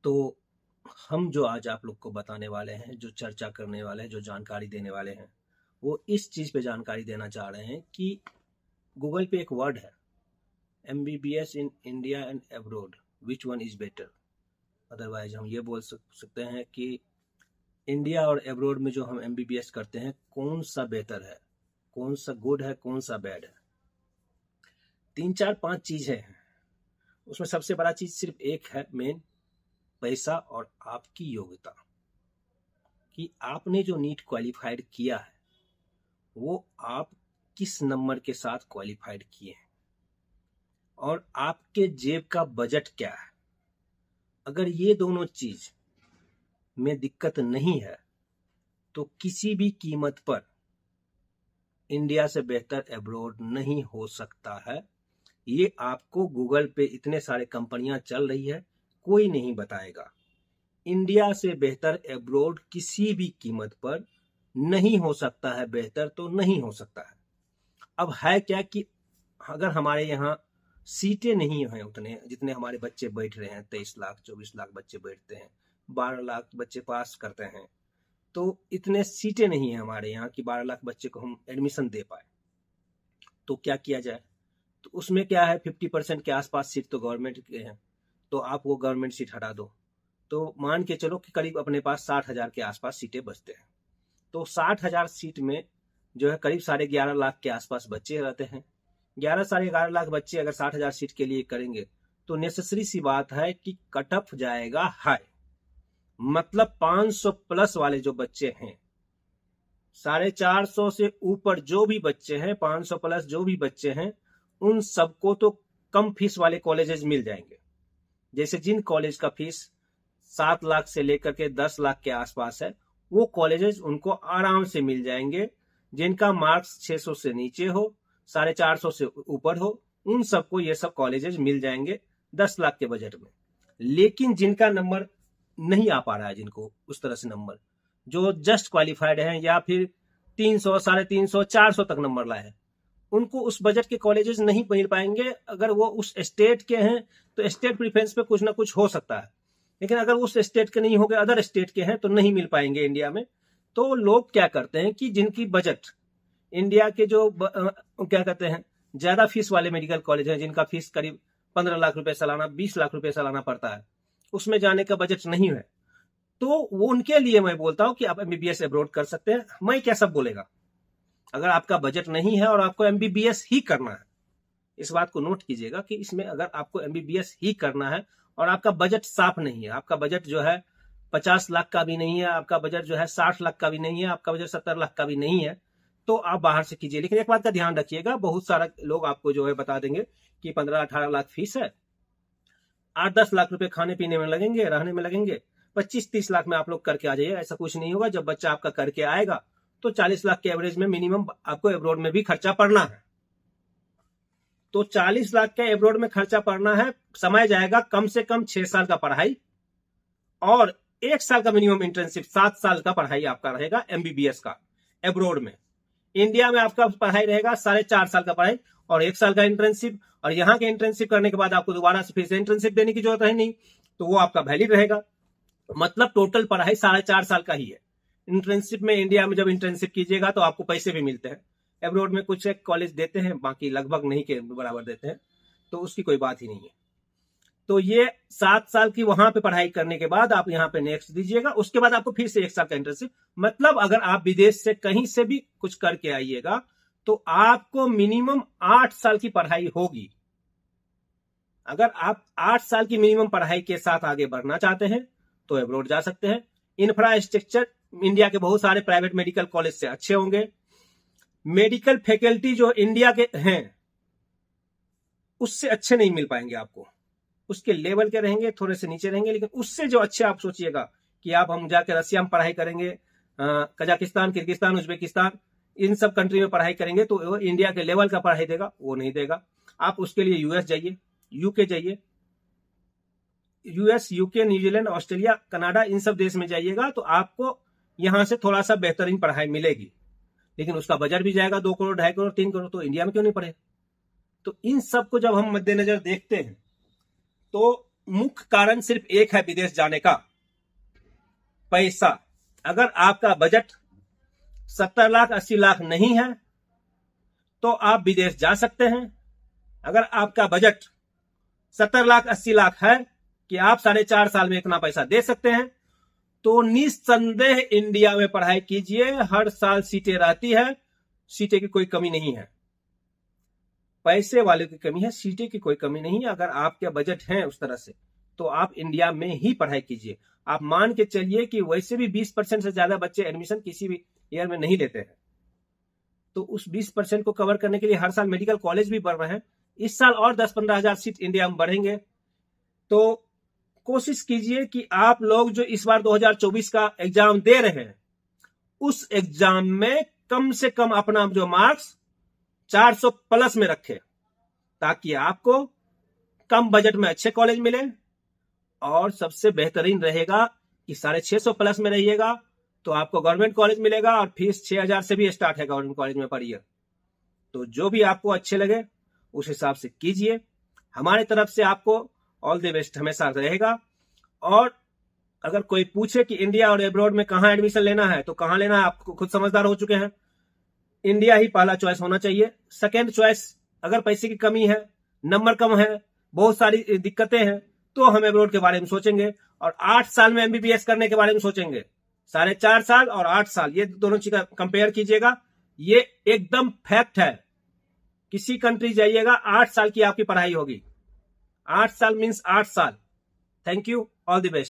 तो हम जो आज आप लोग को बताने वाले हैं, जो चर्चा करने वाले हैं, जो जानकारी देने वाले हैं, वो इस चीज़ पे जानकारी देना चाह रहे हैं कि गूगल पे एक वर्ड है, MBBS in India and abroad, which one is better. Otherwise हम ये बोल सकते हैं कि इंडिया और अब्रॉड में जो हम एमबीबीएस करते हैं, कौन सा बेहतर है, कौन सा गुड है, कौन सा बैड है। 3-4-5 चीज़ें हैं, उसमें सबसे बड़ा चीज़ सिर्फ एक है मेन, पैसा और आपकी योग्यता, कि आपने जो नीट क्वालिफाइड किया है वो आप किस नंबर के साथ क्वालिफाइड किए हैं और आपके जेब का बजट क्या है। अगर ये दोनों चीज में दिक्कत नहीं है तो किसी भी कीमत पर इंडिया से बेहतर अब्रॉड नहीं हो सकता है। ये आपको गूगल पे इतने सारे कंपनियां चल रही है, कोई नहीं बताएगा। इंडिया से बेहतर अब्रॉड किसी भी कीमत पर नहीं हो सकता है, बेहतर तो नहीं हो सकता है। अब है क्या कि अगर हमारे यहाँ सीटें नहीं हैं उतने जितने हमारे बच्चे बैठ रहे हैं, 23 लाख 24 लाख बच्चे बैठते हैं, 12 लाख बच्चे पास करते हैं, तो इतने सीटें नहीं है हमारे यहाँ कि 12 लाख बच्चे को हम एडमिशन दे पाए। तो क्या किया जाए? तो उसमें क्या है, 50% के आसपास सीट तो गवर्नमेंट के हैं, तो आप वो गवर्नमेंट सीट हटा दो, तो मान के चलो कि करीब अपने पास 60,000 के आसपास सीटें बचते हैं। तो 60,000 सीट में जो है करीब 11.5 लाख के आसपास बच्चे रहते हैं। 11-11.5 लाख बच्चे अगर 60,000 सीट के लिए करेंगे तो नेसेसरी सी बात है कि कट ऑफ जाएगा हाई। मतलब 500 प्लस वाले जो बच्चे हैं, 450 से ऊपर जो भी बच्चे हैं, 500 प्लस जो भी बच्चे हैं, उन सबको तो कम फीस वाले कॉलेजेस मिल जाएंगे। जैसे जिन कॉलेज का फीस 7 लाख से लेकर के 10 लाख के आसपास है, वो कॉलेजेस उनको आराम से मिल जाएंगे। जिनका मार्क्स 600 से नीचे हो, 450 से ऊपर हो, उन सबको ये सब कॉलेजेस मिल जाएंगे 10 लाख के बजट में। लेकिन जिनका नंबर नहीं आ पा रहा है, जिनको उस तरह से नंबर, जो जस्ट क्वालिफाइड हैं या फिर 300, 350, 400 तक नंबर लाए हैं, उनको उस बजट के कॉलेजेस नहीं मिल पाएंगे। अगर वो उस स्टेट के हैं तो स्टेट प्रेफरेंस पे कुछ ना कुछ हो सकता है, लेकिन अगर उस स्टेट के नहीं हो गए, अदर स्टेट के हैं, तो नहीं मिल पाएंगे इंडिया में। तो लोग क्या करते हैं कि जिनकी बजट इंडिया के जो क्या कहते हैं ज्यादा फीस वाले मेडिकल कॉलेज हैं, जिनका फीस करीब 15 लाख रुपए सालाना, 20 लाख रुपए सालाना पड़ता है, उसमें जाने का बजट नहीं है, तो वो उनके लिए मैं बोलता हूं कि आप एमबीबीएस अब्रॉड कर सकते हैं। मैं क्या सब बोलेगा, अगर आपका बजट नहीं है और आपको एमबीबीएस ही करना है, इस बात को नोट कीजिएगा कि इसमें अगर आपको एमबीबीएस ही करना है और आपका बजट साफ नहीं है, आपका बजट जो है 50 लाख का भी नहीं है, आपका बजट जो है 60 लाख का भी नहीं है, आपका बजट 70 लाख का भी नहीं है, तो आप बाहर से कीजिए। लेकिन एक बात का ध्यान रखिएगा, बहुत सारा लोग आपको जो है बता देंगे कि 15-18 लाख फीस है, 8-10 लाख रुपए खाने पीने में लगेंगे, रहने में लगेंगे, 25-30 लाख में आप लोग करके आ जाइए। ऐसा कुछ नहीं होगा। जब बच्चा आपका करके आएगा तो 40 लाख के एवरेज में मिनिमम आपको अब्रॉड में भी खर्चा पड़ना है। तो 40 लाख के अब्रॉड में खर्चा पड़ना है, समय जाएगा कम से कम 6 साल का पढ़ाई और 1 साल का मिनिमम इंटर्नशिप, 7 साल का पढ़ाई आपका रहेगा एमबीबीएस का अब्रॉड में। इंडिया में आपका पढ़ाई रहेगा 4.5 साल का पढ़ाई और 1 साल का इंटर्नशिप, और यहाँ के इंटर्नशिप करने के बाद आपको दोबारा से फिर से इंटर्नशिप देने की जरूरत है नहीं, तो वो आपका वैलिड रहेगा। मतलब टोटल पढ़ाई 4.5 साल का ही है। इंटर्नशिप में इंडिया में जब इंटर्नशिप कीजिएगा तो आपको पैसे भी मिलते हैं, अब्रॉड में कुछ एक कॉलेज देते हैं, बाकी लगभग नहीं के बराबर देते हैं, तो उसकी कोई बात ही नहीं है। तो ये 7 साल की वहां पे पढ़ाई करने के बाद आप यहाँ पे नेक्स्ट दीजिएगा, उसके बाद आपको फिर से 1 साल का इंटर्नशिप। मतलब अगर आप विदेश से कहीं से भी कुछ करके आइएगा तो आपको मिनिमम 8 साल की पढ़ाई होगी। अगर आप 8 साल की मिनिमम पढ़ाई के साथ आगे बढ़ना चाहते हैं तो अब्रॉड जा सकते हैं। इंफ्रास्ट्रक्चर इंडिया के बहुत सारे प्राइवेट मेडिकल कॉलेज से अच्छे होंगे। मेडिकल फैकल्टी जो इंडिया के हैं उससे अच्छे नहीं मिल पाएंगे आपको, उसके लेवल के रहेंगे, थोड़े से नीचे रहेंगे, लेकिन उससे जो अच्छे आप सोचिएगा कि आप हम जाकर रसिया में पढ़ाई करेंगे, कजाकिस्तान, किर्गिस्तान, उज्बेकिस्तान, इन सब कंट्री में पढ़ाई करेंगे, तो वो इंडिया के लेवल का पढ़ाई देगा, वो नहीं देगा। आप उसके लिए यूएस जाइए, यूके जाइए, US, UK, New Zealand, Australia, Canada, इन सब देश में जाइएगा तो आपको यहां से थोड़ा सा बेहतरीन पढ़ाई मिलेगी, लेकिन उसका बजट भी जाएगा 2 करोड़, 2.5 करोड़, 3 करोड़, तो इंडिया में क्यों नहीं पढ़े। तो इन सब को जब हम मद्देनजर देखते हैं तो मुख्य कारण सिर्फ एक है विदेश जाने का, पैसा। अगर आपका बजट 70 लाख 80 लाख नहीं है तो आप विदेश जा सकते हैं। अगर आपका बजट 70 लाख 80 लाख है कि आप 4.5 साल में इतना पैसा दे सकते हैं, तो निस्संदेह इंडिया में पढ़ाई कीजिए। हर साल सीटें रहती है, सीटें की कोई कमी नहीं है। पैसे वाले की कमी है, सीटें की कोई कमी नहीं है। अगर आपके बजट है उस तरह से तो आप इंडिया में ही पढ़ाई कीजिए। आप मान के चलिए कि वैसे भी 20% से ज्यादा बच्चे एडमिशन किसी भी ईयर में नहीं लेते हैं, तो उस 20% को कवर करने के लिए हर साल मेडिकल कॉलेज भी बढ़ रहे हैं। इस साल और 10-15 हजार सीट इंडिया में बढ़ेंगे। तो कोशिश कीजिए कि आप लोग जो इस बार 2024 का एग्जाम दे रहे हैं, उस एग्जाम में कम से कम अपना जो मार्क्स 400 प्लस में रखें, ताकि आपको कम बजट में अच्छे कॉलेज मिले। और सबसे बेहतरीन रहेगा कि 650 प्लस में रहिएगा तो आपको गवर्नमेंट कॉलेज मिलेगा, और फीस 6000 से भी स्टार्ट है गवर्नमेंट कॉलेज में पर ईयर। तो जो भी आपको अच्छे लगे उस हिसाब से कीजिए। हमारी तरफ से आपको ऑल द बेस्ट हमेशा रहेगा। और अगर कोई पूछे कि इंडिया और एब्रॉड में कहां एडमिशन लेना है तो कहां लेना है, आप खुद समझदार हो चुके हैं। इंडिया ही पहला चॉइस होना चाहिए। सेकेंड चॉइस अगर पैसे की कमी है, नंबर कम है, बहुत सारी दिक्कतें हैं, तो हम एब्रॉड के बारे में सोचेंगे। और 8 साल में एमबीबीएस करने के बारे में सोचेंगे। 4.5 साल और 8 साल, ये दोनों चीज का कंपेयर कीजिएगा। ये एकदम फैक्ट है। किसी कंट्री जाइएगा 8 साल की आपकी पढ़ाई होगी। 8 साल मीन्स 8 साल। Thank you, all the best.